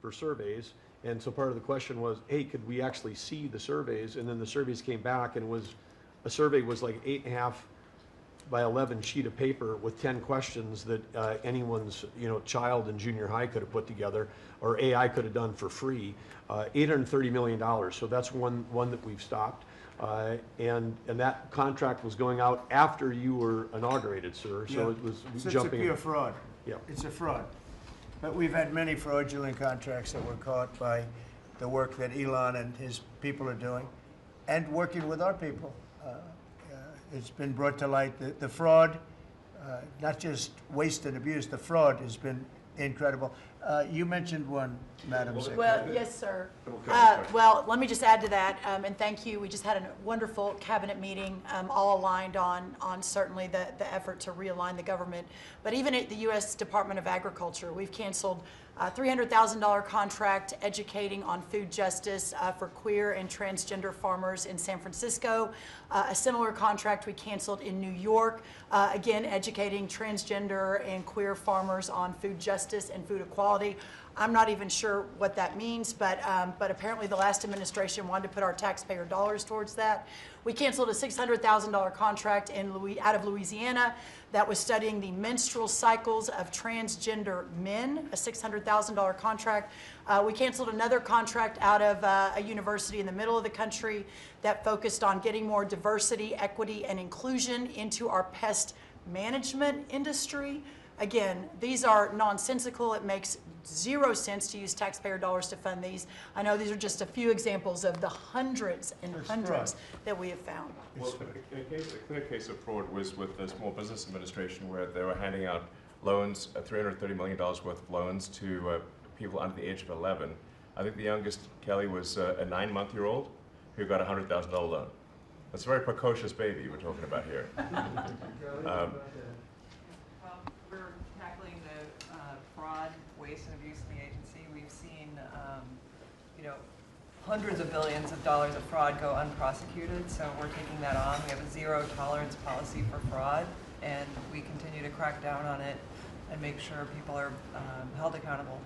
for surveys. And so part of the question was, hey, could we actually see the surveys? And then the surveys came back, and a survey was like 8.5 by 11 sheet of paper with 10 questions that anyone's child in junior high could have put together, or AI could have done for free. $830 million. So that's one that we've stopped. And that contract was going out after you were inaugurated, sir. So it was jumping. It's a pure fraud. Yeah. It's a fraud. But we've had many fraudulent contracts that were caught by the work that Elon and his people are doing, and working with our people. It's been brought to light that the fraud, not just waste and abuse, the fraud has been incredible. You mentioned one, Madam Secretary. Well, yes, sir. Well, let me just add to that, and thank you. We just had a wonderful cabinet meeting, all aligned on certainly the effort to realign the government. But even at the U.S. Department of Agriculture, we've canceled a $300,000 contract educating on food justice for queer and transgender farmers in San Francisco. A similar contract we canceled in New York, again, educating transgender and queer farmers on food justice and food equality. I'm not even sure what that means, but apparently the last administration wanted to put our taxpayer dollars towards that. We canceled a $600,000 contract out of Louisiana that was studying the menstrual cycles of transgender men, a $600,000 contract. We canceled another contract out of a university in the middle of the country that focused on getting more diversity, equity, and inclusion into our pest management industry. Again, these are nonsensical. It makes zero sense to use taxpayer dollars to fund these. I know these are just a few examples of the hundreds and hundreds that we have found. Well, a clear case of fraud was with the Small Business Administration, where they were handing out loans, $330 million worth of loans to people under the age of 11. I think the youngest, Kelly, was a 9-month-old who got a $100,000 loan. That's a very precocious baby we're talking about here. We're tackling the fraud, waste, and abuse in the agency. We've seen, hundreds of billions of dollars of fraud go unprosecuted, so we're taking that on. We have a zero tolerance policy for fraud, and we continue to crack down on it and make sure people are held accountable.